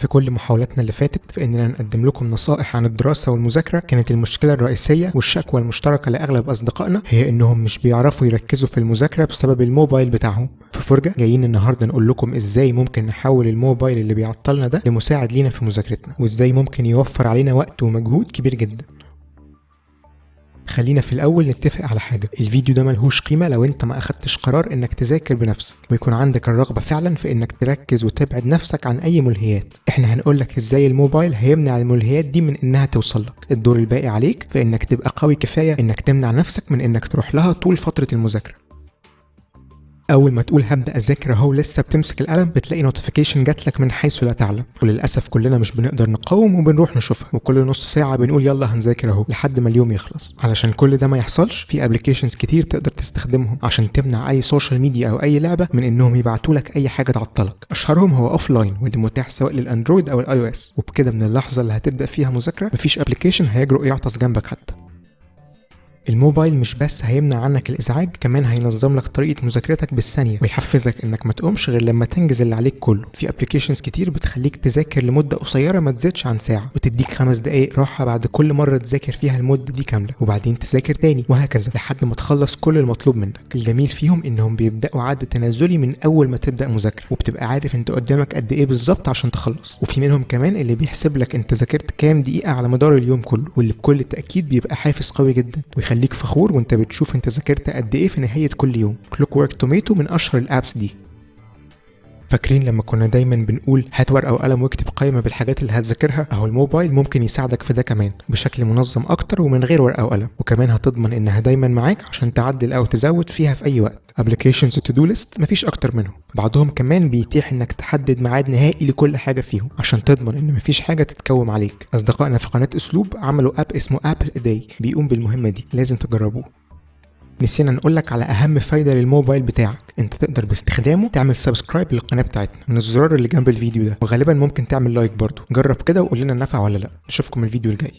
في كل محاولاتنا اللي فاتت في اننا نقدم لكم نصائح عن الدراسة والمذاكرة، كانت المشكلة الرئيسية والشكوى المشتركة لأغلب أصدقائنا هي انهم مش بيعرفوا يركزوا في المذاكرة بسبب الموبايل بتاعهم. في فرجة جايين النهاردة نقول لكم ازاي ممكن نحول الموبايل اللي بيعطلنا ده لمساعد لينا في مذاكرتنا، وازاي ممكن يوفر علينا وقت ومجهود كبير جدا. خلينا في الاول نتفق على حاجه، الفيديو ده ملهوش قيمه لو انت ما اخدتش قرار انك تذاكر بنفسك ويكون عندك الرغبه فعلا في انك تركز وتبعد نفسك عن اي ملهيات. احنا هنقولك ازاي الموبايل هيمنع الملهيات دي من انها توصلك. الدور الباقي عليك في انك تبقى قوي كفايه انك تمنع نفسك من انك تروح لها طول فتره المذاكره. اول ما تقول هبدا اذاكر اهو لسه بتمسك القلم بتلاقي نوتيفيكيشن جاتلك من حيث لا تعلم، وللاسف كلنا مش بنقدر نقاوم وبنروح نشوفها، وكل نص ساعه بنقول يلا هنذاكر اهو لحد ما اليوم يخلص. علشان كل ده ما يحصلش في ابلكيشنز كتير تقدر تستخدمهم عشان تمنع اي سوشيال ميديا او اي لعبه من انهم يبعتوا لك اي حاجه تعطلك. اشهرهم هو اوف لاين واللي متاح سواء للاندرويد او الاي او اس، وبكده من اللحظه اللي هتبدا فيها مذاكره مفيش ابلكيشن هيجرؤ يعطس جنبك حتى. الموبايل مش بس هيمنع عنك الازعاج، كمان هينظم لك طريقه مذاكرتك بالثانيه ويحفزك انك ما تقومش غير لما تنجز اللي عليك كله. في ابلكيشنز كتير بتخليك تذاكر لمده قصيره ما تزيدش عن ساعه، وتديك 5 دقائق راحه بعد كل مره تذاكر فيها المده دي كامله، وبعدين تذاكر تاني وهكذا لحد ما تخلص كل المطلوب منك. الجميل فيهم انهم بيبداوا عد تنازلي من اول ما تبدا مذاكره، وبتبقى عارف انت قدامك قد ايه بالظبط عشان تخلص. وفي منهم كمان اللي بيحسب لك انت ذاكرت كام دقيقه على مدار اليوم كله، واللي بكل تاكيد بيبقى حافز قوي جدا ويخليك فخور وانت بتشوف انت ذاكرت قد ايه في نهايه كل يوم. كلوك ورك توميتو من اشهر الابس دي. فاكرين لما كنا دايما بنقول هات ورقه وقلم واكتب قائمه بالحاجات اللي هتذاكرها؟ اهو الموبايل ممكن يساعدك في ده كمان بشكل منظم اكتر ومن غير ورقه وقلم، وكمان هتضمن انها دايما معاك عشان تعدل او تزود فيها في اي وقت. ابلكيشنز تو دو ليست مفيش اكتر منهم، بعضهم كمان بيتيح انك تحدد ميعاد نهائي لكل حاجه فيهم عشان تضمن ان مفيش حاجه تتكوم عليك. اصدقائنا في قناه اسلوب عملوا اب اسمه ابل اداي بيقوم بالمهمه دي، لازم تجربوه. نسينا نقولك على اهم فايدة للموبايل بتاعك، انت تقدر باستخدامه تعمل سبسكرايب للقناة بتاعتنا من الزرار اللي جنب الفيديو ده، وغالبا ممكن تعمل لايك برضو. جرب كده وقول لنا نفع ولا لا. نشوفكم الفيديو الجاي.